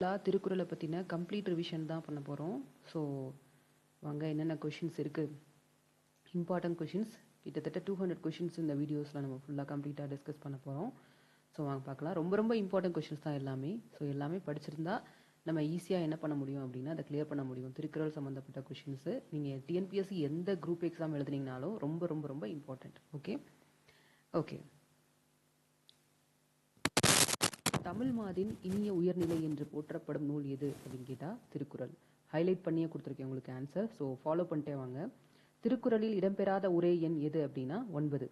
திருக்குறளை பற்றின complete revision தான் பண்ண போகிறோம். ஸோ வாங்க என்னென்ன கொஷின்ஸ் இருக்குது, இம்பார்ட்டன்ட் கொஷின்ஸ் கிட்டத்தட்ட 200 கொஷின்ஸ் இந்த வீடியோஸில் நம்ம ஃபுல்லாக கம்ப்ளீட்டாக டிஸ்கஸ் பண்ண போகிறோம். ஸோ வாங்க பார்க்கலாம். ரொம்ப ரொம்ப இம்பார்ட்டன்ட் கொஷின்ஸ் தான் எல்லாமே. ஸோ எல்லாமே படிச்சிருந்தா நம்ம ஈஸியாக என்ன பண்ண முடியும் அப்படின்னா அதை கிளியர் பண்ண முடியும். திருக்குறள் சம்மந்தப்பட்ட கொஷின்ஸு நீங்கள் டிஎன்பிஎஸ்சி எந்த குரூப் எக்ஸாம் எழுதுனீங்கனாலும் ரொம்ப ரொம்ப ரொம்ப இம்பார்ட்டன்ட். ஓகே ஓகே தமிழ் மாதின் இனிய உயர்நிலை என்று போற்றப்படும் நூல் எது அப்படின்னு கேட்டால் திருக்குறள். ஹைலைட் பண்ணியே கொடுத்துருக்கேன் உங்களுக்கு ஆன்சர். ஸோ ஃபாலோ பண்ணிட்டே வாங்க. திருக்குறளில் இடம்பெறாத உரை எண் எது அப்படின்னா 9.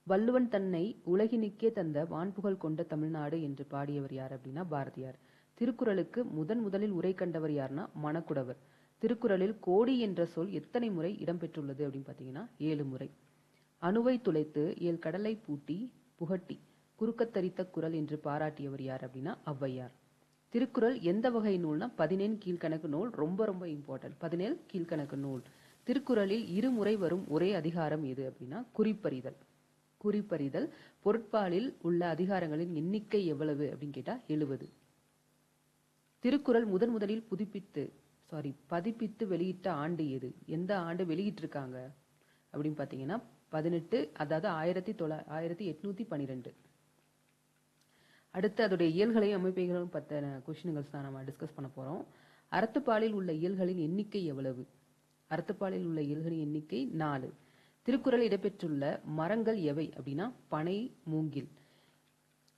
வள்ளுவன் தன்னை உலகினுக்கே தந்த வான்புகழ் கொண்ட தமிழ்நாடு என்று பாடியவர் யார் அப்படின்னா பாரதியார். திருக்குறளுக்கு முதலில் உரை கண்டவர் யாருன்னா மணக்குடவர். திருக்குறளில் கோடி என்ற சொல் எத்தனை முறை இடம்பெற்றுள்ளது அப்படின்னு பார்த்தீங்கன்னா 7 முறை. அணுவை துளைத்து 7 கடலை பூட்டி புகட்டி குறுக்கத்தரித்த குறள் என்று பாராட்டியவர் யார் அப்படின்னா ஔவையார். திருக்குறள் எந்த வகை நூல்னா 17 கீழ்கணக்கு நூல். ரொம்ப ரொம்ப இம்பார்ட்டன்ட். 17 கீழ்கணக்கு நூல். திருக்குறளில் 2 முறை வரும் ஒரே அதிகாரம் எது அப்படின்னா குறிப்பறிதல். குறிப்பறிதல். பொருட்பாலில் உள்ள அதிகாரங்களின் எண்ணிக்கை எவ்வளவு அப்படின்னு கேட்டா 70. திருக்குறள் முதலில் பதிப்பித்து வெளியிட்ட ஆண்டு எது? எந்த ஆண்டு வெளியிட்டிருக்காங்க அப்படின்னு பார்த்தீங்கன்னா 18, அதாவது 1812. அடுத்து அதோடைய இயல்களையும் அமைப்புகளும் பற்றின கொஸ்டின்கள் தான் நம்ம டிஸ்கஸ் பண்ண போகிறோம். அறத்துப்பாலில் உள்ள இயல்களின் எண்ணிக்கை எவ்வளவு? அறத்துப்பாலில் உள்ள இயல்களின் எண்ணிக்கை 4. திருக்குறள் இடம்பெற்றுள்ள மரங்கள் எவை அப்படின்னா பனை, மூங்கில்.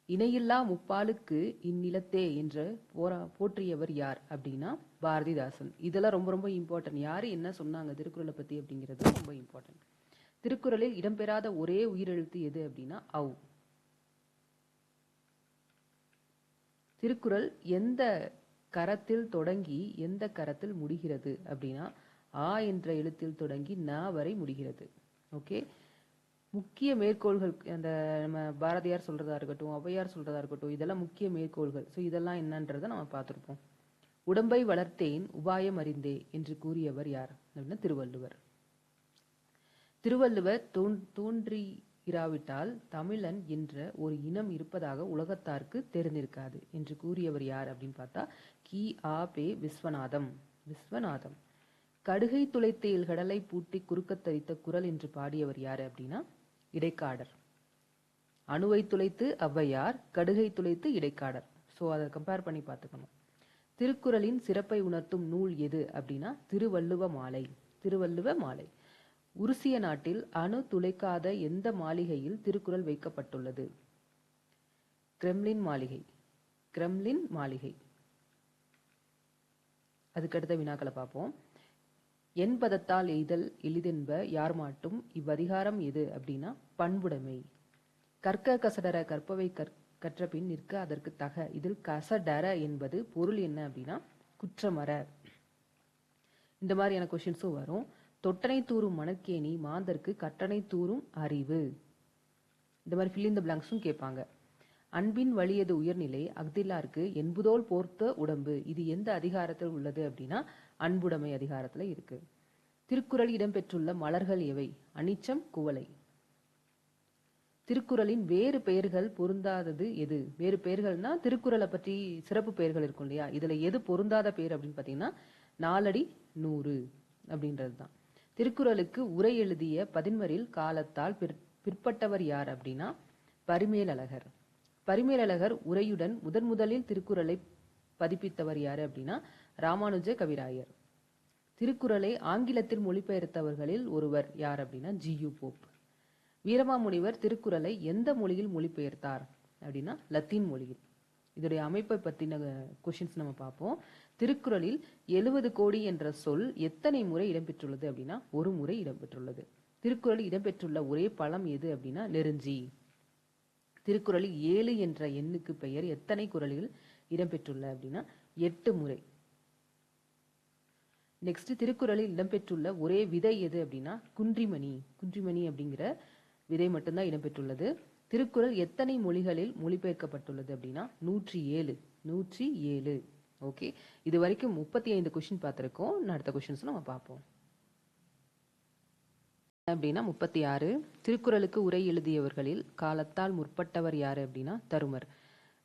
இணையில்லா முப்பாலுக்கு இந்நிலத்தே என்று போற்றியவர் யார் அப்படின்னா பாரதிதாசன். இதெல்லாம் ரொம்ப ரொம்ப இம்பார்ட்டன்ட். யாரு என்ன சொன்னாங்க திருக்குறளை பற்றி அப்படிங்கிறது ரொம்ப இம்பார்ட்டன்ட். திருக்குறளில் இடம்பெறாத ஒரே உயிரெழுத்து எது அப்படின்னா ஔ. திருக்குறள் எந்த கரத்தில் தொடங்கி எந்த கரத்தில் முடிகிறது அப்படின்னா ஆ என்ற எழுத்தில் தொடங்கி ந வரை முடிகிறது. ஓகே. முக்கிய மேற்கோள்கள் அந்த நம்ம பாரதியார் சொல்றதா இருக்கட்டும், ஔவையார் சொல்றதா இருக்கட்டும், இதெல்லாம் முக்கிய மேற்கோள்கள். ஸோ இதெல்லாம் என்னன்றதை நம்ம பார்த்துருப்போம். உடம்பை வளர்த்தேன் உபாயம் அறிந்தே என்று கூறியவர் யார் அப்படின்னா திருவள்ளுவர். திருவள்ளுவர் தோன்றி இராவிட்டால் தமிழன் என்ற ஒரு இனம் இருப்பதாக உலகத்தாருக்கு தெரிந்திருக்காது என்று கூறியவர் யார் அப்படின்னு பார்த்தா கி.ஆ.பெ. விஸ்வநாதம். கடுகை துளைத்த 7 கடலை பூட்டி குறுக்கத்தரித்த குறள் என்று பாடியவர் யார் அப்படின்னா இடைக்காடர். அணுவை துளைத்து ஔவையார், கடுகை துளைத்து இடைக்காடர். ஸோ அதை கம்பேர் பண்ணி பார்த்துக்கணும். திருக்குறளின் சிறப்பை உணர்த்தும் நூல் எது அப்படின்னா திருவள்ளுவ மாலை. உருசிய நாட்டில் அணு துளைக்காத எந்த மாளிகையில் திருக்குறள் வைக்கப்பட்டுள்ளது? கிரெம்லின் மாளிகை. அதுக்கடுத்த வினாக்களை பார்ப்போம். என் பதத்தால் எய்தல் எளிதென்ப யார் மாட்டும் இவ்வதிகாரம் எது அப்படின்னா பண்புடைமை. கற்க கசடர கற்பவை கற்ற பின் நிற்க அதற்கு தக. இதில் கசடர என்பது பொருள் என்ன அப்படின்னா குற்றமற. இந்த மாதிரியான கொஸ்டின்ஸும் வரும். தொட்டனை தூரும் மணற்கேணி மாந்தர்க்கு கட்டணை தூரும் அறிவு. இந்த மாதிரி ஃபில் இன் தி பிளாங்க்ஸும் கேட்பாங்க. அன்பின் வலியது உயர்நிலை அஃதில்லார்க்கு என்புதோல் போர்த்த உடம்பு. இது எந்த அதிகாரத்தில் உள்ளது அப்படின்னா அன்புடைமை அதிகாரத்துல இருக்கு. திருக்குறள் இடம்பெற்றுள்ள மலர்கள் எவை? அனிச்சம், குவளை. திருக்குறளின் வேறு பெயர்கள் பொருந்தாதது எது? வேறு பெயர்கள்னா திருக்குறளை பற்றி சிறப்பு பெயர்கள் இருக்கும் இல்லையா, இதுல எது பொருந்தாத பெயர் அப்படின்னு பார்த்தீங்கன்னா 4 அடி 100 அப்படின்றது தான். திருக்குறளுக்கு உரை எழுதிய 11 காலத்தால் பிற்பட்டவர் யார் அப்படின்னா பரிமேலழகர் உரையுடன் முதலில் திருக்குறளை பதிப்பித்தவர் யாரு அப்படின்னா ராமானுஜ கவிராயர். திருக்குறளை ஆங்கிலத்தில் மொழிபெயர்த்தவர்களில் ஒருவர் யார் அப்படின்னா ஜி.யு. போப். வீரமாமுனிவர் திருக்குறளை எந்த மொழியில் மொழிபெயர்த்தார் அப்படின்னா லத்தீன் மொழியில். இதோடைய அமைப்பை பற்றின கொஷின்ஸ் நம்ம பார்ப்போம். திருக்குறளில் 70 கோடி என்ற சொல் எத்தனை முறை இடம்பெற்றுள்ளது அப்படின்னா 1 முறை இடம்பெற்றுள்ளது. திருக்குறளில் இடம்பெற்றுள்ள ஒரே பழம் எது அப்படின்னா நெருஞ்சி. திருக்குறளில் 7 என்ற எண்ணுக்கு பெயர் எத்தனை குறளில் இடம்பெற்றுள்ள அப்படின்னா 8 முறை. நெக்ஸ்ட், திருக்குறளில் இடம்பெற்றுள்ள ஒரே விதை எது அப்படின்னா குன்றிமணி அப்படிங்கிற விதை மட்டும்தான் இடம்பெற்றுள்ளது. திருக்குறள் எத்தனை மொழிகளில் மொழிபெயர்க்கப்பட்டுள்ளது அப்படின்னா 107. ஓகே, இது வரைக்கும் 35 கொஸ்டின் பார்த்துருக்கோம். அடுத்த கொஸ்டின்ஸ் நம்ம பார்ப்போம். அப்படின்னா 36. திருக்குறளுக்கு உரை எழுதியவர்களில் காலத்தால் முற்பட்டவர் யாரு அப்படின்னா தருமர்.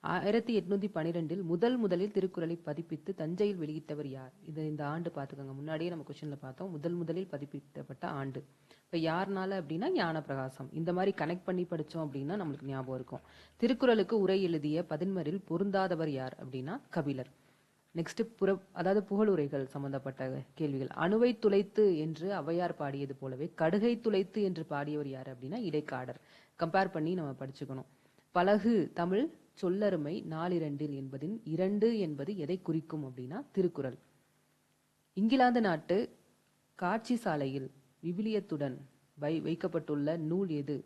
1812 முதலில் திருக்குறளை பதிப்பித்து தஞ்சையில் வெளியிட்டவர் யார்? இந்த ஆண்டு பார்த்துக்கோங்க. முன்னாடியே நம்ம கொஸ்டின்ல பார்த்தோம். முதலில் பதிப்பிக்கப்பட்ட ஆண்டு. இப்போ யாருனால அப்படின்னா ஞானப்பிரகாசம். இந்த மாதிரி கனெக்ட் பண்ணி படித்தோம் அப்படின்னா நம்மளுக்கு ஞாபகம் இருக்கும். திருக்குறளுக்கு உரை எழுதிய பதின்மரில் பொருந்தாதவர் யார் அப்படின்னா கபிலர். நெக்ஸ்ட் அதாவது புகழுரைகள் சம்பந்தப்பட்ட கேள்விகள். அணுவை துளைத்து என்று ஔவையார் பாடியது போலவே கடுகை துளைத்து என்று பாடியவர் யார் அப்படின்னா இடைக்காடர். கம்பேர் பண்ணி நம்ம படிச்சுக்கணும். பலகு தமிழ் சொல்லருமை நாலிரண்டில் என்பதின் 2 என்பது எதை குறிக்கும் அப்படின்னா திருக்குறள். இங்கிலாந்து நாட்டு காட்சி சாலையில் விவிலியத்துடன் வைக்கப்பட்டுள்ள நூல் எது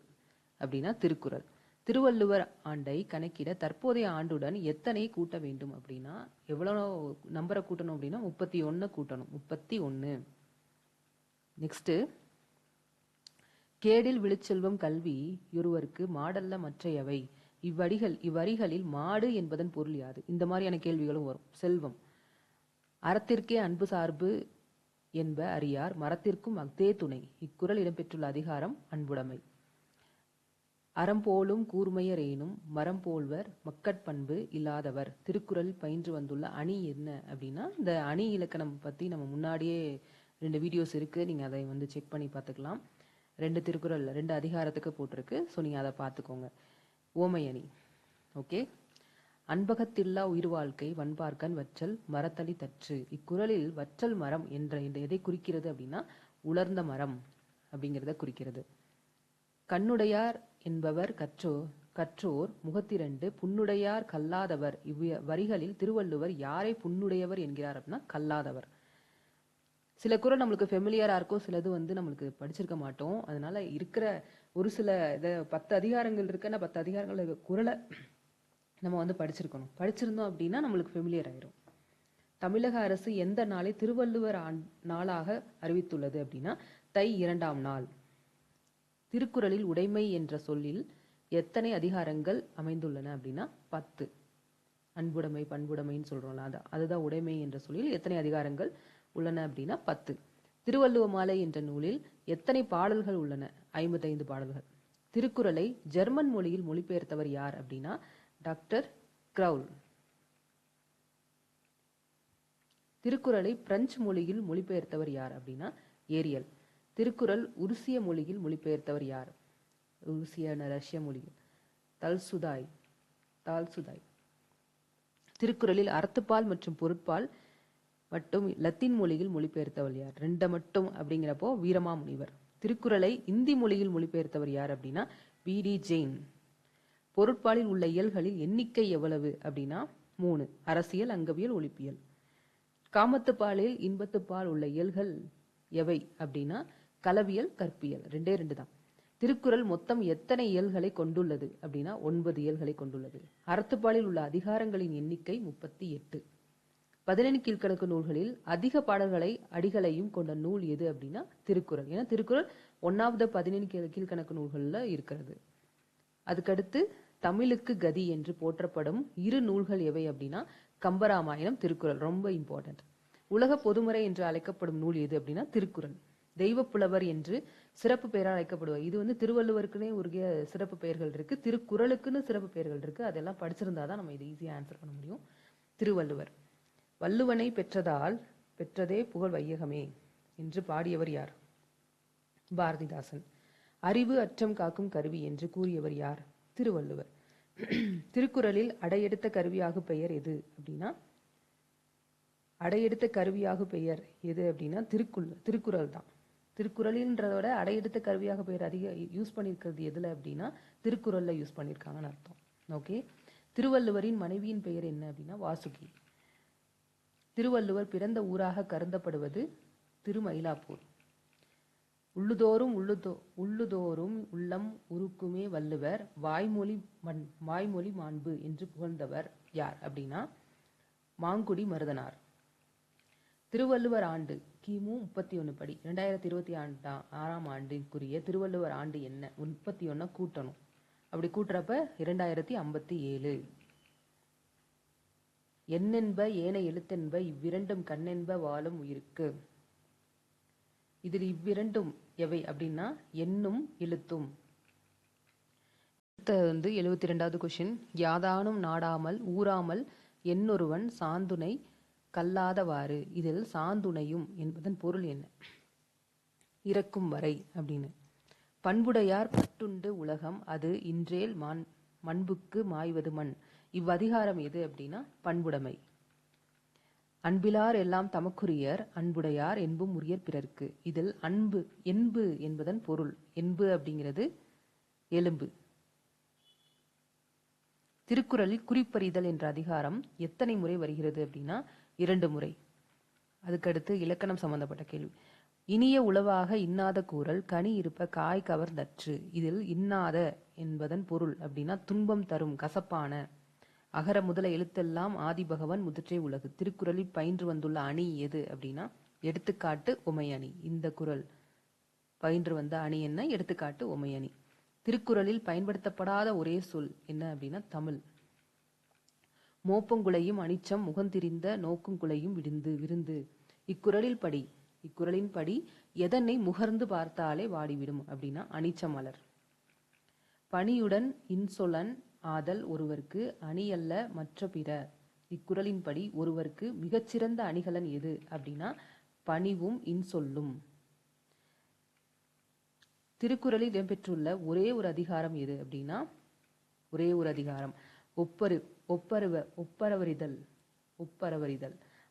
அப்படின்னா திருக்குறள். திருவள்ளுவர் ஆண்டை கணக்கிட தற்போதைய ஆண்டுடன் எத்தனை கூட்ட வேண்டும் அப்படின்னா எவ்வளோ நம்பரை கூட்டணும் அப்படின்னா 31 கூட்டணும். 31. நெக்ஸ்ட், கேடில் விழுச்செல்வம் கல்வி ஒருவருக்கு மாடல்ல மற்றையவை இவ்வரிகளில் மாடு என்பதன் பொருள் யாது? இந்த மாதிரியான கேள்விகளும் வரும். செல்வம். அறத்திற்கே அன்பு சார்பு என்ப அறியார் மரத்திற்கும் அஃதே துணை. இக்குறள் இடம்பெற்றுள்ள அதிகாரம் அன்புடைமை. அறம் போலும் கூர்மையரேனும் மரம் போல்வர் மக்கட்பண்பு இல்லாதவர். திருக்குறள் பயின்று வந்துள்ள அணி என்ன அப்படின்னா இந்த அணி இலக்கணம் பற்றி நம்ம முன்னாடியே 2 வீடியோஸ் இருக்குது. நீங்கள் அதை வந்து செக் பண்ணி பார்த்துக்கலாம். 2 திருக்குறள் 2 அதிகாரத்துக்கு போட்டிருக்கு. ஸோ நீங்கள் அதை பார்த்துக்கோங்க. ஓமை அணி. ஓகே. அன்பகத்தில்லா உயிர் வாழ்க்கை வன்பார்க்கன் வற்றல் மரத்தளி தற்று. இக்குறளில் வற்றல் மரம் என்ற எதை குறிக்கிறது அப்படின்னா உலர்ந்த மரம் அப்படிங்கிறத குறிக்கிறது. கண்ணுடையார் என்பவர் கற்றோர் முகத்திரண்டு புண்ணுடையார் கல்லாதவர். வரிகளில் திருவள்ளுவர் யாரை புண்ணுடையவர் என்கிறார் அப்படின்னா கல்லாதவர். சில குறள் நம்மளுக்கு ஃபெமிலியராக இருக்கும், சிலது வந்து நம்மளுக்கு படிச்சிருக்க மாட்டோம். அதனால இருக்கிற ஒரு சில 10 அதிகாரங்கள் இருக்குன்னா 10 அதிகாரங்கள் குறளை நம்ம வந்து படிச்சிருந்தோம் அப்படின்னா நம்மளுக்கு ஃபெமிலியர் ஆயிரும். தமிழக அரசு எந்த நாளை திருவள்ளுவர் நாளாக அறிவித்துள்ளது அப்படின்னா தை 2ஆம் நாள். திருக்குறளில் உடைமை என்ற சொல்லில் எத்தனை அதிகாரங்கள் அமைந்துள்ளன அப்படின்னா 10. அன்புடைமை பண்புடைமைன்னு சொல்றோம்ல, அதுதான் உடைமை என்ற சொல்லில் எத்தனை அதிகாரங்கள் உள்ளன அப்படின்னா 10. திருவள்ளுவ மாலை என்ற நூலில் எத்தனை பாடல்கள் உள்ளன? 55 பாடல்கள். திருக்குறளை ஜெர்மன் மொழியில் மொழிபெயர்த்தவர் யார் அப்படின்னா டாக்டர் கிரவுல். திருக்குறளை பிரெஞ்சு மொழியில் மொழிபெயர்த்தவர் யார் அப்படின்னா ஏரியல். திருக்குறள் உருசிய மொழியில் மொழிபெயர்த்தவர் யார்? ரஷ்ய மொழியில் தால்சுதாய். திருக்குறளில் அறத்துப்பால் மற்றும் பொருட்பால் மட்டும் லத்தீன் மொழியில் மொழிபெயர்த்தவர் யார்? 2 மட்டும் அப்படிங்கிறப்போ வீரமாமுனிவர். திருக்குறளை இந்தி மொழியில் மொழிபெயர்த்தவர் யார் அப்படின்னா B.D. ஜெயின். பொருட்பாலில் உள்ள இயல்களில் எண்ணிக்கை எவ்வளவு அப்படின்னா 3. அரசியல், அங்கவியல், ஒழிப்பியல். காமத்துப்பாலில் இன்பத்துப்பால் உள்ள இயல்கள் எவை அப்படின்னா களவியல், கற்பியல். 2 தான். திருக்குறள் மொத்தம் எத்தனை இயல்களை கொண்டுள்ளது அப்படின்னா 9 இயல்களை கொண்டுள்ளது. அறத்துப்பாலில் உள்ள அதிகாரங்களின் எண்ணிக்கை 38. 17 கீழ்க்கணக்கு நூல்களில் அதிக பாடல்களை அடிகளையும் கொண்ட நூல் எது அப்படின்னா திருக்குறள். ஏன்னா திருக்குறள் 1வது 17 கீழ்க்கணக்கு நூல்களில் இருக்கிறது. அதுக்கடுத்து தமிழுக்கு கதி என்று போற்றப்படும் 2 நூல்கள் எவை அப்படின்னா கம்பராமாயணம், திருக்குறள். ரொம்ப இம்பார்ட்டன்ட். உலக பொதுமறை என்று அழைக்கப்படும் நூல் எது அப்படின்னா திருக்குறள். தெய்வப்புலவர் என்று சிறப்பு பெயரால் அழைக்கப்படுவார். இது வந்து திருவள்ளுவருக்குன்னே உரிய சிறப்பு பெயர்கள் இருக்கு, திருக்குறளுக்குன்னு சிறப்பு பெயர்கள் இருக்கு. அதெல்லாம் படிச்சிருந்தாதான் நம்ம இதை ஈஸியாக ஆன்சர் பண்ண முடியும். திருவள்ளுவர். வள்ளுவனை பெற்றதே புகழ் வையகமே என்று பாடியவர் யார்? பாரதிதாசன். அறிவு அற்றம் காக்கும் கருவி என்று கூறியவர் யார்? திருவள்ளுவர். திருக்குறளில் அடையெடுத்த கருவியாகு பெயர் எது அப்படின்னா திருக்குறள் தான். திருக்குறளின்றதோட அடையெடுத்த கருவியாக பெயர் அதிக யூஸ் பண்ணியிருக்கிறது எதுல அப்படின்னா திருக்குறள்ல யூஸ் பண்ணியிருக்காங்கன்னு அர்த்தம். ஓகே. திருவள்ளுவரின் மனைவியின் பெயர் என்ன அப்படின்னா வாசுகி. திருவள்ளுவர் பிறந்த ஊராக கருதப்படுவது திருமயிலாப்பூர். உள்ளுதோறும் உள்ளம் உருக்குமே வள்ளுவர் வாய்மொழி மாண்பு என்று புகழ்ந்தவர் யார் அப்படின்னா மாங்குடி மருதனார். திருவள்ளுவர் ஆண்டு கிமு 31 படி 2026ஆம் ஆண்டிற்குரிய திருவள்ளுவர் ஆண்டு என்ன? 31 கூட்டணும். அப்படி கூட்டுறப்ப 2057. எண்ணென்ப ஏன எழுத்தென்ப இவ்விரண்டும் கண்ணென்ப வாழும் உயிருக்கு. இதில் இவ்விரண்டும் எவை அப்படின்னா எண்ணும் எழுத்தும். அடுத்த 72வது கொஷின். யாதானும் நாடாமல் ஊறாமல் என்னொருவன் சாந்துணை கல்லாதவாறு. இதில் சாந்துணையும் என்பதன் பொருள் என்ன? இறக்கும் வரை அப்படின்னு. பண்புடையார் பட்டுண்டு உலகம் அது இன்றேல் மண்புக்கு மாய்வது மண். இவ்வதிகாரம் எது அப்படின்னா பண்புடைமை. அன்பிலார் எல்லாம் தமக்குரியர் அன்புடையார் என்பும் உரியர் பிறர்க்கு. இதில் என்பு என்பதன் பொருள். என்பு அப்படிங்கிறது எலும்பு. திருக்குறளில் குறிப்பறிதல் என்ற அதிகாரம் எத்தனை முறை வருகிறது அப்படின்னா 2 முறை. அதுக்கடுத்து இலக்கணம் சம்பந்தப்பட்ட கேள்வி. இனிய உளவாக இன்னாத கூறல் கனி இருப்ப காய் கவர்ந்தற்று. இதில் இன்னாத என்பதன் பொருள் அப்படின்னா துன்பம் தரும், கசப்பான. அகர முதல எழுத்தெல்லாம் ஆதிபகவன் முதற்றே உலகு. திருக்குறளில் பயின்று வந்துள்ள அணி எது அப்படின்னா எடுத்துக்காட்டு உமையணி. இந்த குறள் பயின்று வந்த அணி என்ன? எடுத்துக்காட்டு உமையணி. திருக்குறளில் பயன்படுத்தப்படாத ஒரே சொல் என்ன அப்படின்னா தமிழ். மோப்பங்குலையும் அனிச்சம் முகந்திரிந்த நோக்குங்குலையும் விருந்து. இக்குறளின் படி எதனை முகர்ந்து பார்த்தாலே வாடிவிடும் அப்படின்னா அனிச்ச மலர். பணியுடன் இன்சொலன் ஆதல் ஒருவர்க்கு அணியல்ல மற்ற பிற. இக்குறளின்படி ஒருவர்க்கு மிகச்சிறந்த அணிகலன் எது அப்படின்னா பணிவும் இன்சொல்லும். திருக்குறளில் இடம்பெற்றுள்ள ஒரே ஒரு அதிகாரம் எது அப்படின்னா ஒரே ஒரு அதிகாரம் ஒப்பரவறிதல்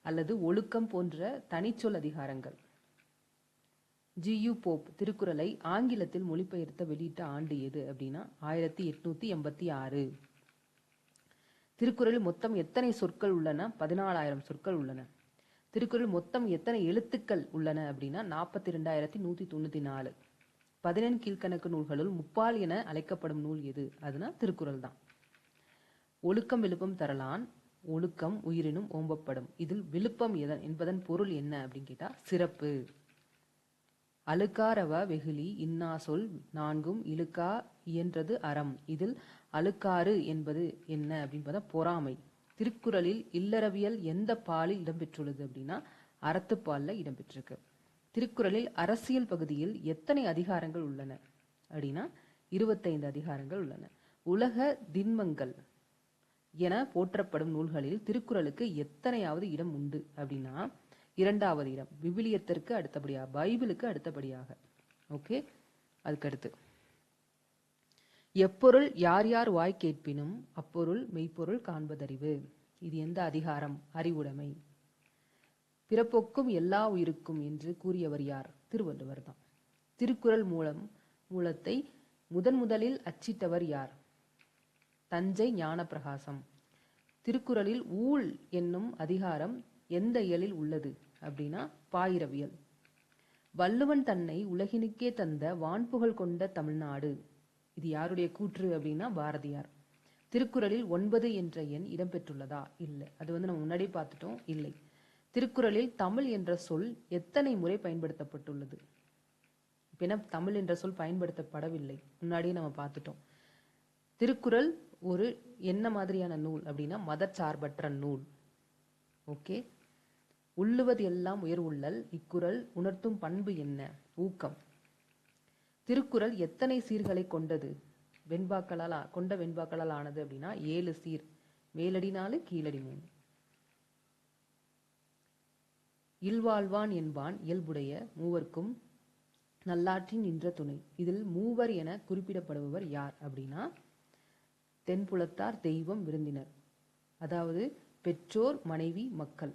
அல்லது ஒழுக்கம் போன்ற தனிச்சொல் அதிகாரங்கள். ஜியு போப் திருக்குறளை ஆங்கிலத்தில் மொழிபெயர்த்த வெளியிட்ட ஆண்டு எது அப்படின்னா 1886. திருக்குறளில் மொத்தம் எத்தனை சொற்கள் உள்ளன? 14,000 சொற்கள் உள்ளன. திருக்குறள் மொத்தம் எத்தனை எழுத்துக்கள் உள்ளன அப்படின்னா 42,194. 17 கீழ்கணக்கு நூல்களுள் முப்பால் என அழைக்கப்படும் நூல் எது? அதுனா திருக்குறள் தான். ஒழுக்கம் விழுப்பம் தரலான், ஒழுக்கம் உயிரினும் ஓம்பப்படும். இதில் விழுப்பம் என்பதன் பொருள் என்ன அப்படின்னு கேட்டா சிறப்பு. அழுக்காரவ வெகுளி இன்னா சொல் நான்கும் இழுக்கா இயன்றது அறம். இதில் அழுக்காறு என்பது என்ன அப்படின்னு பார்த்தா பொறாமை. திருக்குறளில் இல்லறவியல் எந்த பாலில் இடம்பெற்றுள்ளது அப்படின்னா அறத்துப்பாலில் இடம்பெற்றிருக்கு. திருக்குறளில் அரசியல் பகுதியில் எத்தனை அதிகாரங்கள் உள்ளன அப்படின்னா 25 அதிகாரங்கள் உள்ளன. உலக திண்மங்கள் என போற்றப்படும் நூல்களில் திருக்குறளுக்கு எத்தனையாவது இடம் உண்டு அப்படின்னா 2வது இடம். விவிலியத்திற்கு அடுத்தபடியாக, பைபிளுக்கு அடுத்தபடியாக. ஓகே, அதுக்கடுத்து எப்பொருள் யார் யார் வாய் கேட்பினும் அப்பொருள் மெய்ப்பொருள் காண்பதறிவு. இது எந்த அதிகாரம்? அறிவுடைமை. பிறப்பொக்கும் எல்லா உயிருக்கும் என்று கூறியவர் யார்? திருவள்ளுவர் தான். திருக்குறள் மூலத்தை முதலில் அச்சிட்டவர் யார்? தஞ்சை ஞானப்பிரகாசம். திருக்குறளில் ஊழ் என்னும் அதிகாரம் எந்த இயலில் உள்ளது அப்படின்னா பாயிரவியல். வள்ளுவன் தன்னை உலகினுக்கே தந்த வான்புகழ் கொண்ட தமிழ்நாடு. இது யாருடைய கூற்று அப்படின்னா பாரதியார். திருக்குறளில் 9 என்ற எண் இடம்பெற்றுள்ளதா? இல்லை. அது நம்ம முன்னாடி பார்த்துட்டோம். இல்லை. திருக்குறளில் தமிழ் என்ற சொல் எத்தனை முறை பயன்படுத்தப்பட்டுள்ளது? இப்ப தமிழ் என்ற சொல் பயன்படுத்தப்படவில்லை, முன்னாடியே நம்ம பார்த்துட்டோம். திருக்குறள் ஒரு என்ன மாதிரியான நூல் அப்படின்னா மதச்சார்பற்ற நூல். ஓகே. உள்ளுவது எல்லாம் உயர் உள்ளல். இக்குறள் உணர்த்தும் பண்பு என்ன? ஊக்கம். திருக்குறள் எத்தனை சீர்களை கொண்டது? வெண்பாக்களால் ஆனது அப்படின்னா 7 சீர். மேலடி 4, கீழடி 3. இல்வாழ்வான் என்பான் இயல்புடைய மூவர்க்கும் நல்லாற்றின் நின்ற துணை. இதில் மூவர் என குறிப்பிடப்படுபவர் யார் அப்படின்னா தென்புலத்தார், தெய்வம், விருந்தினர். அதாவது பெற்றோர், மனைவி, மக்கள்.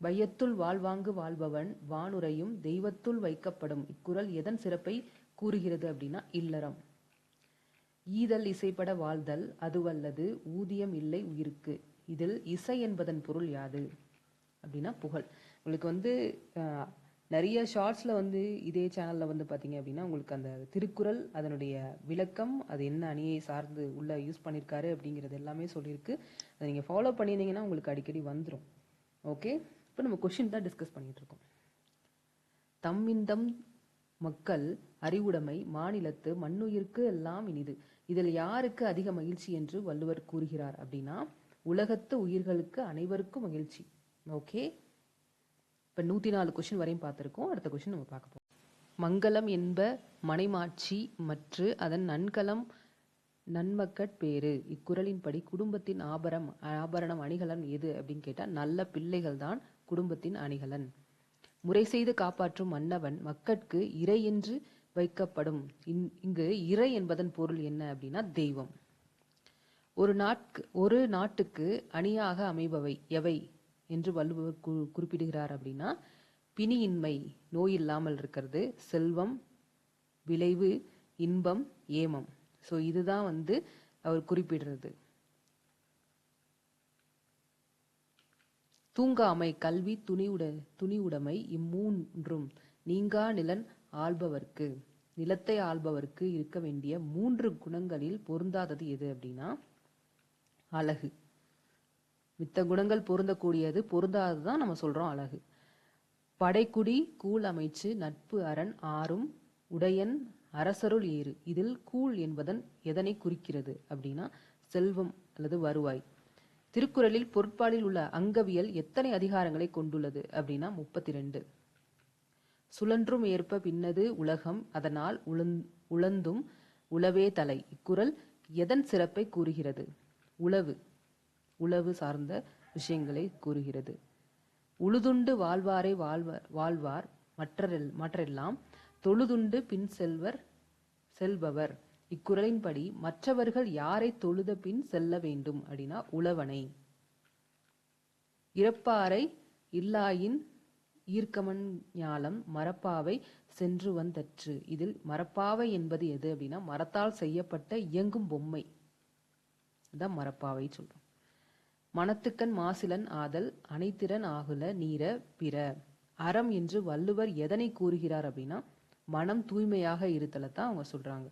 வையத்துள் வாழ்வாங்கு வாழ்பவன் வானுரையும் தெய்வத்துள் வைக்கப்படும். இக்குறள் எதன் சிறப்பை கூறுகிறது அப்படின்னா இல்லறம். ஈதல் இசைப்பட வாழ்தல் அதுவல்லது ஊதியம் இல்லை உயிருக்கு. இதில் இசை என்பதன் பொருள் யாது அப்படின்னா புகழ். உங்களுக்கு நிறைய ஷார்ட்ஸில் இதே சேனலில் பார்த்தீங்க அப்படின்னா உங்களுக்கு அந்த திருக்குறள் அதனுடைய விளக்கம், அது என்ன அணியை சார்ந்து உள்ள யூஸ் பண்ணியிருக்காரு அப்படிங்கிறது எல்லாமே சொல்லியிருக்கு. அதை நீங்கள் ஃபாலோ பண்ணியிருந்தீங்கன்னா உங்களுக்கு அடிக்கடி வந்துடும். ஓகே, இப்போ நம்ம கொஷின் தான் டிஸ்கஸ் பண்ணிட்டு இருக்கோம். தம்மிந்தம் மக்கள் அறிவுடைமை மாநிலத்து மண்ணுயிர்க்கு எல்லாம் இனிது. இதில் யாருக்கு அதிக மகிழ்ச்சி என்று வள்ளுவர் கூறுகிறார் அப்படின்னா உலகத்து உயிர்களுக்கு அனைவருக்கும் மகிழ்ச்சி. ஓகே, இப்போ 104 கொஷின் வரையும் பார்த்துருக்கோம். அடுத்த கொஷின் நம்ம பார்க்க போகிறோம். மங்கலம் என்ப மனைமாட்சி மற்று அதன் நன்கலம் நன்மக்கட்பேறு. இக்குறளின்படி குடும்பத்தின் ஆபரணம் அணிகலன் எது அப்படின்னு கேட்டா நல்ல பிள்ளைகள் தான் குடும்பத்தின் அணிகலன். முறை செய்து காப்பாற்றும் மன்னவன் மக்கட்கு இறை என்று வைக்கப்படும். இங்கு இறை என்பதன் பொருள் என்ன அப்படின்னா தெய்வம். ஒரு நாட்டுக்கு அணியாக அமைபவை எவை என்று வள்ளுவர் குறிப்பிடுகிறார் அப்படின்னா பிணியின்மை, நோய் இல்லாமல் இருக்கிறது, செல்வம், விளைவு, இன்பம், ஏமம். ஸோ இதுதான் அவர் குறிப்பிடுறது. தூங்காமை, கல்வி, துணிவுடைமை இம்மூன்றும் நீங்கா நிலன் ஆள்பவர்க்கு. நிலத்தை ஆள்பவர்க்கு இருக்க வேண்டிய 3 குணங்களில் பொருந்தாதது எது அப்படின்னா அழகு. மித்த குணங்கள் பொருந்தக்கூடியது, பொருந்தாததுதான் நம்ம சொல்றோம் அழகு. படைக்குடி கூழ் அமைச்சு நட்பு அரண் ஆறும் உடையன் அரசருள் ஏறு. இதில் கூழ் என்பதன் எதனை குறிக்கிறது அப்படின்னா செல்வம் அல்லது வருவாய். திருக்குறளில் பொருட்பாலில் உள்ள அங்கவியல் எத்தனை அதிகாரங்களை கொண்டுள்ளது அப்படின்னா 32. சுழன்றும் ஏற்ப பின்னது உலகம் அதனால் உழந்தும் உழவே தலை. இக்குறள் எதன் சிறப்பை கூறுகிறது? உழவு சார்ந்த விஷயங்களை கூறுகிறது. உழுதுண்டு வாழ்வாரை வாழ்வார் மற்றெல்லாம் தொழுதுண்டு பின் செல்பவர். இக்குறளின்படி மற்றவர்கள் யாரை தொழுத பின் செல்ல வேண்டும் அப்படின்னா உழவனை. இறப்பாரை இல்லாயின் ஈர்க்கமன் ஞாலம் மரப்பாவை சென்று வந்தற்று. இதில் மரப்பாவை என்பது எது அப்படின்னா மரத்தால் செய்யப்பட்ட இயங்கும் பொம்மை அதான் மரப்பாவை சொல்றோம். மனத்துக்கண் மாசிலன் ஆதல் அனைத்திறன் ஆகுல நீர பிற. அறம் என்று வள்ளுவர் எதனை கூறுகிறார் அப்படின்னா மனம் தூய்மையாக இருத்தலைத்தான் அவங்க சொல்றாங்க.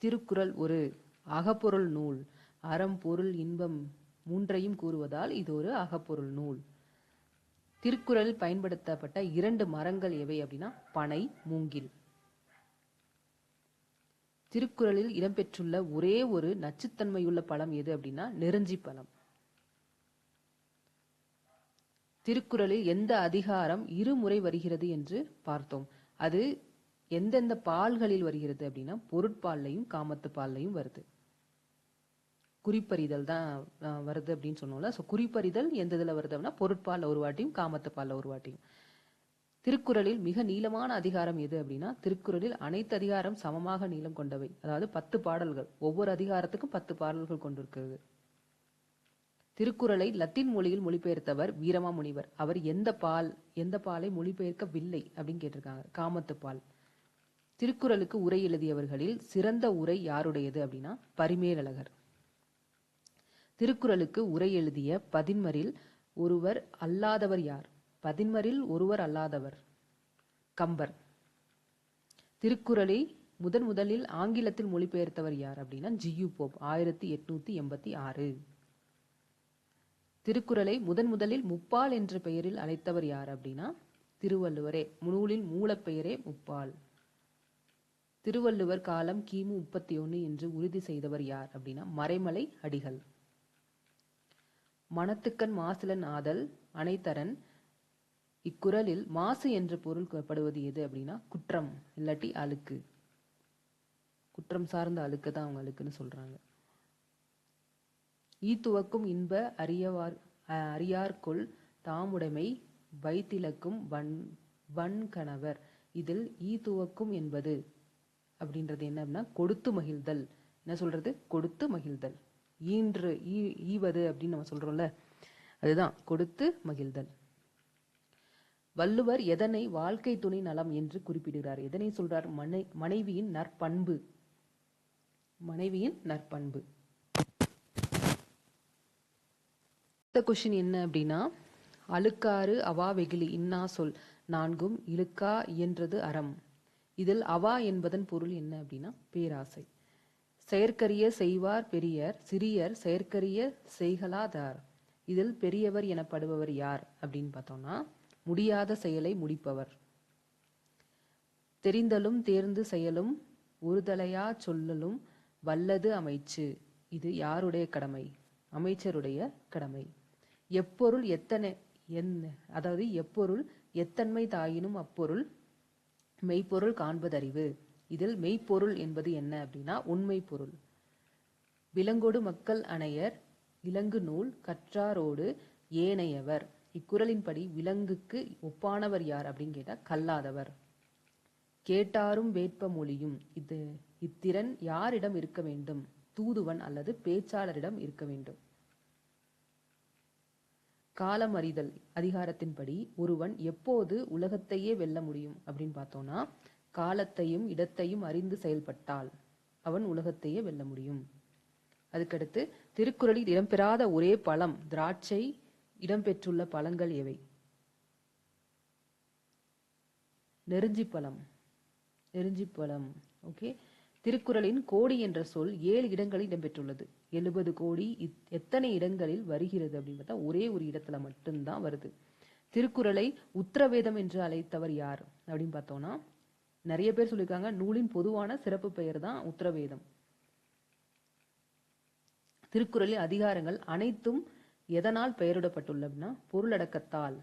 திருக்குறள் ஒரு அகப்பொருள் நூல். அறம், பொருள், இன்பம் 3ஐயும் கூறுவதால் இது ஒரு அகப்பொருள் நூல். திருக்குறளில் பயன்படுத்தப்பட்ட 2 மரங்கள் எவை அப்படின்னா பனை, மூங்கில். திருக்குறளில் இடம்பெற்றுள்ள ஒரே ஒரு நச்சுத்தன்மையுள்ள பழம் எது அப்படின்னா நெருஞ்சி பழம். திருக்குறளில் எந்த அதிகாரம் இருமுறை வருகிறது என்று பார்த்தோம். அது எந்தெந்த பால்களில் வருகிறது அப்படின்னா பொருட்பால்லையும் காமத்து பால்லையும் வருது. குறிப்பறிதல் தான் வருது அப்படின்னு சொன்னோம்ல. ஸோ குறிப்பறிதல் எந்த இதில் வருது அப்படின்னா பொருட்பால் ஒரு வாட்டியும் காமத்து பால்ல ஒரு வாட்டியும். திருக்குறளில் மிக நீளமான அதிகாரம் எது அப்படின்னா திருக்குறளில் அனைத்து அதிகாரம் சமமாக நீளம் கொண்டவை. அதாவது 10 பாடல்கள், ஒவ்வொரு அதிகாரத்துக்கும் 10 பாடல்கள் கொண்டிருக்கிறது. திருக்குறளை லத்தீன் மொழியில் மொழிபெயர்த்தவர் வீரமாமுனிவர். அவர் எந்த பாலை மொழிபெயர்க்கவில்லை அப்படின்னு கேட்டிருக்காங்க. காமத்து பால். திருக்குறளுக்கு உரை எழுதியவர்களில் சிறந்த உரை யாருடையது அப்படின்னா பரிமேலழகர். திருக்குறளுக்கு உரை எழுதிய பதின்மரில் ஒருவர் அல்லாதவர் யார்? பதின்மரில் ஒருவர் அல்லாதவர் கம்பர். திருக்குறளை முதலில் ஆங்கிலத்தில் மொழிபெயர்த்தவர் யார் அப்படின்னா ஜியு போப் 1886. திருக்குறளை முதலில் முப்பால் என்ற பெயரில் அழைத்தவர் யார் அப்படின்னா திருவள்ளுவரே. நூலின் மூலப்பெயரே முப்பால். திருவள்ளுவர் காலம் கிமு 31 என்று உறுதி செய்தவர் யார் அப்படின்னா மறைமலை அடிகள். மனத்துக்கண் மாசிலன் ஆதல் அனைத்தரன். இக்குறளில் மாசு என்று பொருள்படுவது எது அப்படின்னா குற்றம் இல்லாட்டி அழுக்கு. குற்றம் சார்ந்த அழுக்கு தான் அவங்க அழுக்குன்னு சொல்றாங்க. ஈத்துவக்கும் இன்ப அறியார்கொள் தாமுடைமை வைத்திலக்கும் வன்கணவர். இதில் ஈத்துவக்கும் என்பது அப்படின்றது என்ன அப்படின்னா கொடுத்து மகிழ்தல். என்ன சொல்றது? கொடுத்து மகிழ்தல். ஈவது அப்படின்னு நம்ம சொல்றோம்ல, அதுதான் கொடுத்து மகிழ்தல். வள்ளுவர் எதனை வாழ்க்கை துணை நலம் என்று குறிப்பிடுகிறார்? எதனை சொல்றார்? மனைவியின் நற்பண்பு. மனைவியின் நற்பண்பு. கொஸ்டின் என்ன அப்படின்னா அழுக்காறு அவா வெகுளி இன்னா சொல் நான்கும் இழுக்கா இயன்றது அறம். இதில் அவா என்பதன் பொருள் என்ன அப்படின்னா பேராசை. செயற்கரிய செய்வார் பெரியர் சிறியர் செயற்கரிய செய்கலாதார். இதில் பெரியவர் எனப்படுபவர் யார் அப்படின்னு பார்த்தோம்னா முடியாத செயலை முடிப்பவர். தெரிந்தலும் தேர்ந்து செயலும் ஒருதலையா சொல்லலும் வல்லது அமைச்சு. இது யாருடைய கடமை? அமைச்சருடைய கடமை. எப்பொருள் எப்பொருள் எத்தன்மை தாயினும் அப்பொருள் மெய்ப்பொருள் காண்பதறிவு. இதில் மெய்ப்பொருள் என்பது என்ன அப்படின்னா உண்மை பொருள். விலங்கொடு மக்கள் அணையர் இலங்கு நூல் கற்றாரோடு ஏனையவர். இக்குறளின்படி விலங்குக்கு ஒப்பானவர் யார் அப்படின்னு கேட்டா கல்லாதவர். கேட்டாரும் வேட்ப மொழியும். இத்திறன் யாரிடம் இருக்க வேண்டும்? தூதுவன் அல்லது பேச்சாளரிடம் இருக்க வேண்டும். காலம் அறிதல் அதிகாரத்தின்படி ஒருவன் எப்போது உலகத்தையே வெல்ல முடியும் அப்படின்னு பார்த்தோம்னா காலத்தையும் இடத்தையும் அறிந்து செயல்பட்டால் அவன் உலகத்தையே வெல்ல முடியும். அதுக்கடுத்து திருக்குறளில் இடம்பெறாத ஒரே பழம் திராட்சை. இடம்பெற்றுள்ள பழங்கள் எவை? நெருஞ்சிப்பழம். நெருஞ்சிப்பழம். ஓகே. திருக்குறளின் கோடி என்ற சொல் 7 இடங்களில் இடம்பெற்றுள்ளது. 70 கோடி எத்தனை இடங்களில் வருகிறது அப்படின்னு பார்த்தா ஒரே ஒரு இடத்துல மட்டும்தான் வருது. திருக்குறளை உத்தரவேதம் என்று அழைத்தவர் யார் அப்படின்னு பார்த்தோம்னா நிறைய பேர் சொல்லியிருக்காங்க. நூலின் பொதுவான சிறப்பு பெயர் தான் உத்தரவேதம். திருக்குறளில் அதிகாரங்கள் அனைத்தும் எதனால் பெயரிடப்பட்டுள்ளதுன்னா பொருளடக்கத்தால்.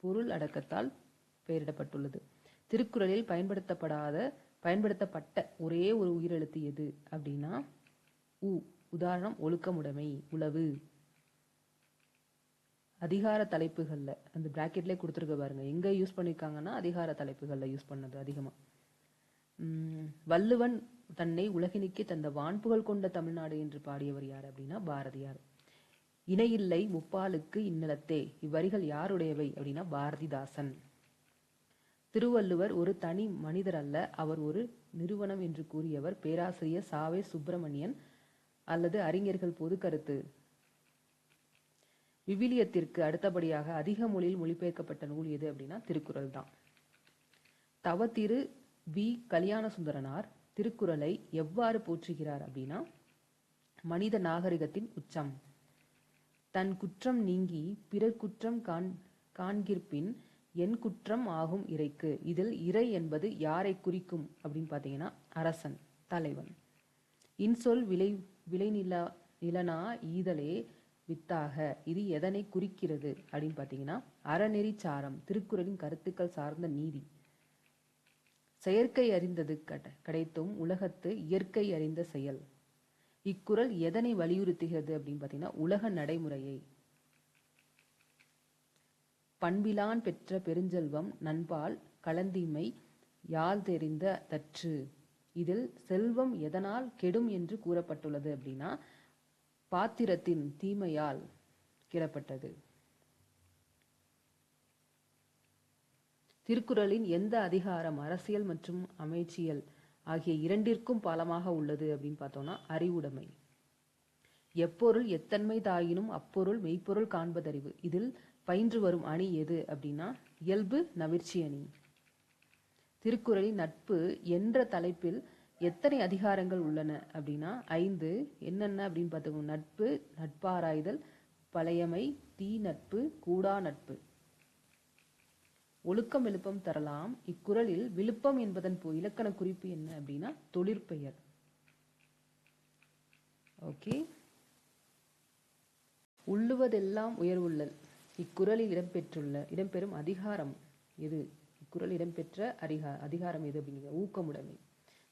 பொருளடக்கத்தால் பெயரிடப்பட்டுள்ளது. திருக்குறளில் பயன்படுத்தப்பட்ட ஒரே ஒரு உயிரெழுத்து எது அப்படின்னா உ. உதாரணம் ஒழுக்கமுடைமை, உளவு. அதிகார தலைப்புகள்ல அந்த பிராக்கெட்லேயே கொடுத்துருக்க பாருங்க எங்க யூஸ் பண்ணிருக்காங்கன்னா அதிகார தலைப்புகள்ல யூஸ் பண்ணது அதிகமா. வள்ளுவன் தன்னை உலகினுக்கே தந்த வான்புகழ் கொண்ட தமிழ்நாடு என்று பாடியவர் யார் அப்படின்னா பாரதியார். இணையில்லை முப்பாலுக்கு இந்நிலத்தே. இவ்வரிகள் யாருடையவை அப்படின்னா பாரதிதாசன். திருவள்ளுவர் ஒரு தனி மனிதர் அல்ல, அவர் ஒரு நிறுவனம் என்று கூறியவர் பேராசிரியர் சாவே சுப்பிரமணியன் அல்லது அறிஞர்கள் பொது கருத்து. விவிலியத்திற்கு அடுத்தபடியாக அதிக மொழியில் மொழிபெயர்க்கப்பட்ட நூல் எது அப்படின்னா திருக்குறள் தான். தவத்திரு வி. கல்யாண சுந்தரனார் திருக்குறளை எவ்வாறு போற்றுகிறார் அப்படின்னா மனித நாகரிகத்தின் உச்சம். தன் குற்றம் நீங்கி பிறர் குற்றம் காண்கிற்பின் என் குற்றம் ஆகும் இறைக்கு. இதில் இறை என்பது யாரை குறிக்கும் அப்படின்னு பார்த்தீங்கன்னா அரசன், தலைவன். இன்சொல் விளைநிலனா ஈதலே வித்தாக. இது எதனை குறிக்கிறது அப்படின்னு பார்த்தீங்கன்னா அறநெறி சாரம், திருக்குறளின் கருத்துக்கள் சார்ந்த நீதி. செயற்கை அறிந்தது கிடைத்தும் உலகத்து இயற்கை அறிந்த செயல். இக்குறள் எதனை வலியுறுத்துகிறது அப்படின்னு பார்த்தீங்கன்னா உலக நடைமுறையை. பண்பிலான் பெற்ற பெருஞ்செல்வம் நண்பால் கலந்திமை யாழ் தெரிந்த தற்று. இதில் செல்வம் எதனால் கெடும் என்று கூறப்பட்டுள்ளது அப்படின்னா பாத்திரத்தின் தீமையால் கிடப்பட்டது. திருக்குறளின் எந்த அதிகாரம் அரசியல் மற்றும் அமைச்சியல் ஆகிய இரண்டிற்கும் பாலமாக உள்ளது அப்படின்னு பார்த்தோம்னா அறிவுடைமை. எப்பொருள் எத்தன்மை தாயினும் அப்பொருள் மெய்ப்பொருள் காண்பதறிவு. இதில் பயின்று வரும் அணி எது அப்படின்னா இயல்பு நவிர்ச்சி அணி. திருக்குறளின் நட்பு என்ற தலைப்பில் எத்தனை அதிகாரங்கள் உள்ளன அப்படின்னா 5. என்னென்ன அப்படின்னு பார்த்தோம் நட்பு, நட்பாராய்தல், பழையமை, தீ நட்பு, கூடா நட்பு. ஒழுக்கம் விழுப்பம் தரலாம். இக்குறளில் விழுப்பம் என்பதன் இலக்கண குறிப்பு என்ன அப்படின்னா தொழிற்பெயர். ஓகே. உள்ளுவதெல்லாம் உயர்வுள்ளல். இக்குறளில் இடம்பெறும் அதிகாரம் எது? இக்குறள் இடம்பெற்ற அதிகாரம் எது அப்படிங்கிறது ஊக்கமுடைமை.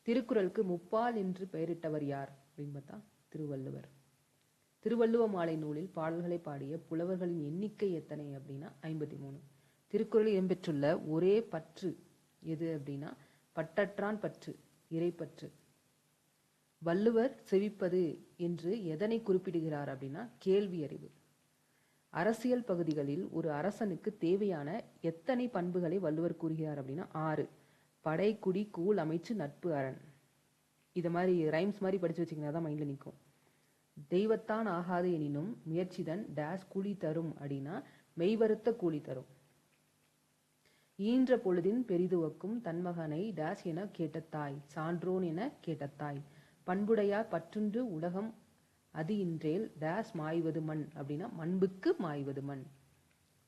திருக்குறளுக்கு முப்பால் என்று பெயரிட்டவர் யார் அப்படின்னு பார்த்தா திருவள்ளுவர். திருவள்ளுவ மாலை நூலில் பாடல்களை பாடிய புலவர்களின் எண்ணிக்கை எத்தனை அப்படின்னா 53. திருக்குறளில் இடம்பெற்றுள்ள ஒரே பற்று எது அப்படின்னா பற்றற்றான் பற்று, இறைப்பற்று. வள்ளுவர் செவிப்பது என்று எதனை குறிப்பிடுகிறார் அப்படின்னா கேள்வி அறிவு. அரசியல் பகுதிகளில் ஒரு அரசனுக்கு தேவையான எத்தனை பண்புகளை வள்ளுவர் கூறுகிறார் அப்படின்னா 6. படை, குடி, கூழ், அமைச்சு, நட்பு, அரண். இதை மாதிரி ரைம்ஸ் மாதிரி படிச்சு வச்சிங்கன்னா தான் மைண்டில் நிற்கும். தெய்வத்தான் ஆகாது எனினும் முயற்சிதன் டேஸ் கூலி தரும் அப்படின்னா மெய்வருத்த கூலி தரும். ஈன்ற பொழுதின் பெரிதுவக்கும் தன்மகனை டேஸ் என கேட்ட தாய், சான்றோன் என கேட்ட தாய். பண்புடையார் பற்றுண்டு உலகம் அது இன்றேல் டேஸ் மாய்வது மண் அப்படின்னா மண்புக்கு மாய்வது மண்.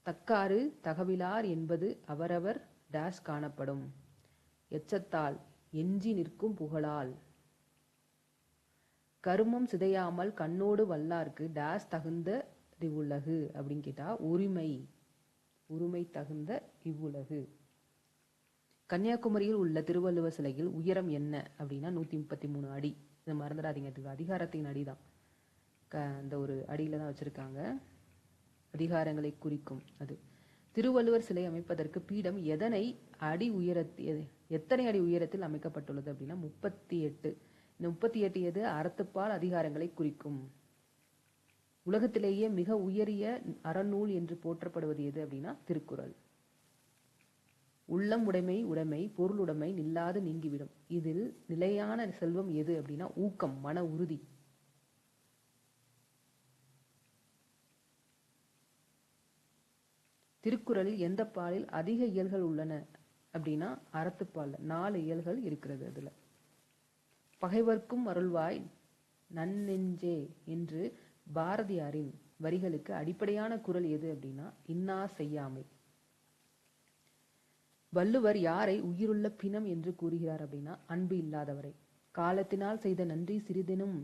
தக்காறு தகவிலார் என்பது அவரவர் டேஸ் காணப்படும். எச்சத்தால் எஞ்சி நிற்கும் புகழால். கருமம் சிதையாமல் கண்ணோடு வல்லார்க்கு டேஸ் தகுந்த இவ்வுலகு அப்படின்னு கேட்டா உரிமை தகுந்த இவ்வுலகு. கன்னியாகுமரியில் உள்ள திருவள்ளுவர் சிலையில் உயரம் என்ன அப்படின்னா 133 அடி. இதை மறந்துடாதீங்க, இது அதிகாரத்தின் அடி தான். அந்த ஒரு அடியில தான் வச்சிருக்காங்க, அதிகாரங்களை குறிக்கும் அது. திருவள்ளுவர் சிலை அமைப்பதற்கு பீடம் எத்தனை அடி உயரத்தில் அமைக்கப்பட்டுள்ளது அப்படின்னா 38. இந்த 38 எது? அறத்துப்பால் அதிகாரங்களை குறிக்கும். உலகத்திலேயே மிக உயரிய அறநூல் என்று போற்றப்படுவது எது அப்படின்னா திருக்குறள். உள்ளம் உடைமை பொருளுடைமை நில்லாது நீங்கிவிடும். இதில் நிலையான செல்வம் எது அப்படின்னா ஊக்கம், மன உறுதி. திருக்குறளில் எந்த பாலில் அதிக இயல்கள் உள்ளன அப்படின்னா அறத்துப்பால் 4 இயல்கள் இருக்கிறது. அதுல பகைவர்க்கும் அருள்வாய் நன்னெஞ்சே என்று பாரதியாரின் வரிகளுக்கு அடிப்படையான குறள் எது அப்படின்னா இன்னா செய்யாமை. வள்ளுவர் யாரை உயிருள்ள பிணம் என்று கூறுகிறார் அப்படின்னா அன்பு இல்லாதவரை. காலத்தினால் செய்த நன்றி சிறிதெனும்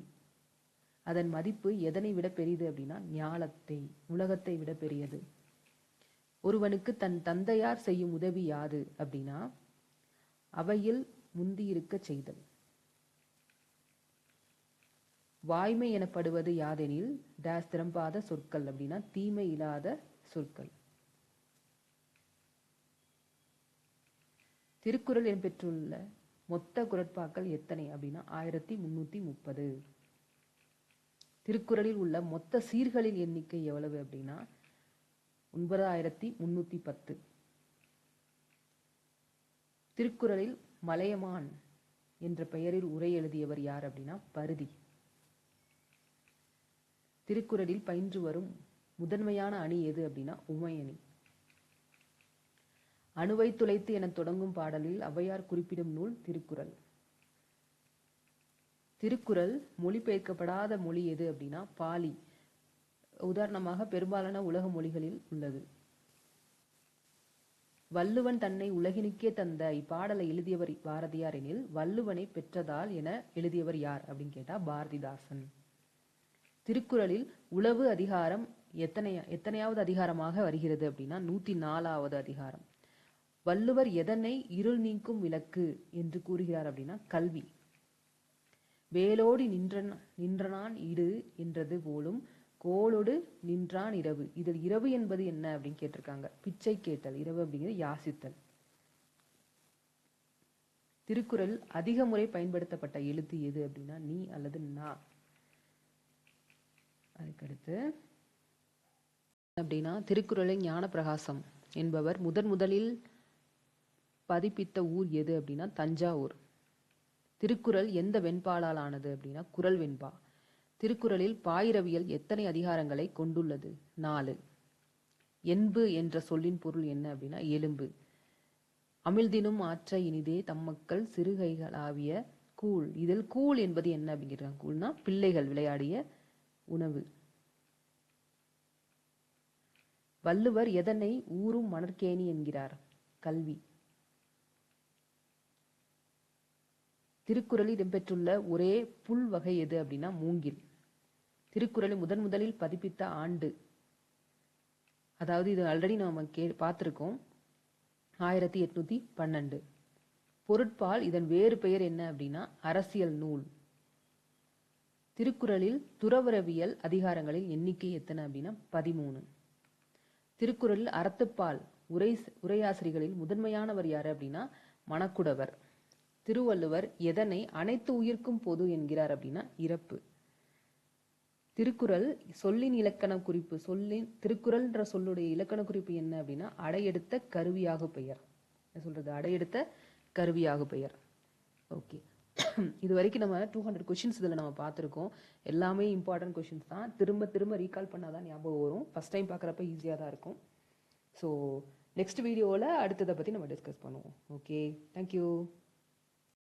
அதன் மதிப்பு எதனை விட பெரியது அப்படின்னா ஞாலத்தை, உலகத்தை விட பெரியது. ஒருவனுக்கு தன் தந்தையார் செய்யும் உதவி யாது அப்படின்னா அவையில் முந்தியிருக்க செய்தல். வாய்மை எனப்படுவது யாதெனில் டேஸ் திறம்பாத சொற்கள் அப்படின்னா தீமை இல்லாத சொற்கள். திருக்குறள் இடம்பெற்றுள்ள மொத்த குறட்பாக்கள் எத்தனை அப்படின்னா 1330. திருக்குறளில் உள்ள மொத்த சீர்களின் எண்ணிக்கை எவ்வளவு அப்படின்னா 9310. திருக்குறளில் மலையமான் என்ற பெயரில் உரை எழுதியவர் யார் அப்படின்னா பருதி. திருக்குறளில் பயின்று வரும் முதன்மையான அணி எது அப்படின்னா உமையணி. அணுவை துளைத்து என தொடங்கும் பாடலில் ஔவையார் குறிப்பிடும் நூல் திருக்குறள். திருக்குறள் மொழிபெயர்க்கப்படாத மொழி எது அப்படின்னா பாலி. உதாரணமாக பெரும்பாலான உலக மொழிகளில் உள்ளது. வள்ளுவன் தன்னை உலகினுக்கே தந்த இப்பாடலை எழுதியவர் பாரதியார் எனில் வள்ளுவனை பெற்றதால் என எழுதியவர் யார் அப்படின்னு கேட்டா பாரதிதாசன். திருக்குறளில் உளவு அதிகாரம் எத்தனையாவது அதிகாரமாக வருகிறது அப்படின்னா 104வது அதிகாரம். வள்ளுவர் எதனை இருள் நீக்கும் விளக்கு என்று கூறுகிறார் அப்படின்னா கல்வி. வேலோடு நின்றனான் இடு என்றது போலும் கோளோடு நின்றான் இரவு. இதில் இரவு என்பது என்ன அப்படின்னு கேட்டிருக்காங்க. பிச்சை கேட்டல். இரவு அப்படிங்கிறது யாசித்தல். திருக்குறள் அதிக முறை பயன்படுத்தப்பட்ட எழுத்து எது அப்படின்னா நீ அல்லது நா. அதுக்கடுத்து அப்படின்னா திருக்குறளை ஞானப்பிரகாசம் என்பவர் முதலில் பதிப்பித்த ஊர் எது அப்படின்னா தஞ்சாவூர். திருக்குறள் எந்த வெண்பாலால் ஆனது அப்படின்னா குறள் வெண்பா. திருக்குறளில் பாயிரவியல் எத்தனை அதிகாரங்களை கொண்டுள்ளது? 4. என்பு என்ற சொல்லின் பொருள் என்ன அப்படின்னா எலும்பு. அமிழ்தினும் ஆற்ற இனிதே தம்மக்கள் சிறுகைகளாவிய கூழ். இதில் கூழ் என்பது என்ன அப்படிங்கிறாங்க. கூழ்னா பிள்ளைகள் விளையாடிய உணவு. வள்ளுவர் எதனை ஊரும் மணற்கேணி என்கிறார்? கல்வி. திருக்குறளில் இடம்பெற்றுள்ள ஒரே புல் வகை எது அப்படின்னா மூங்கில். திருக்குறளை முதலில் பதிப்பித்த ஆண்டு, அதாவது இது ஆல்ரெடி நாம பார்த்திருக்கோம், 1812. பொருட்பால் இதன் வேறு பெயர் என்ன அப்படின்னா அரசியல் நூல். திருக்குறளில் துறவரவியல் அதிகாரங்களில் எண்ணிக்கை எத்தனை அப்படின்னா 13. திருக்குறளில் அறத்துப்பால் உரையாசிரிகளில் முதன்மையானவர் யாரு அப்படின்னா மணக்குடவர். திருவள்ளுவர் எதனை அனைத்து உயிர்க்கும் பொது என்கிறார் அப்படின்னா இறப்பு. திருக்குறள் சொல்லின் இலக்கண குறிப்பு. திருக்குறள்ன்ற சொல்லுடைய இலக்கண குறிப்பு என்ன அப்படின்னா அடையெடுத்த கருவியாகு பெயர். சொல்றது அடையெடுத்த கருவியாகு பெயர். ஓகே, இது வரைக்கும் நம்ம 200 கொஸ்டின்ஸ் இதில் நம்ம பார்த்துருக்கோம். எல்லாமே இம்பார்ட்டன்ட் கொஸ்டின்ஸ் தான். திரும்ப ரீகால் பண்ணாதான் ஞாபகம் வரும். ஃபர்ஸ்ட் டைம் பார்க்குறப்ப ஈஸியாக தான் இருக்கும். ஸோ நெக்ஸ்ட் வீடியோவில் அடுத்ததை பற்றி நம்ம டிஸ்கஸ் பண்ணுவோம். Okay, thank you.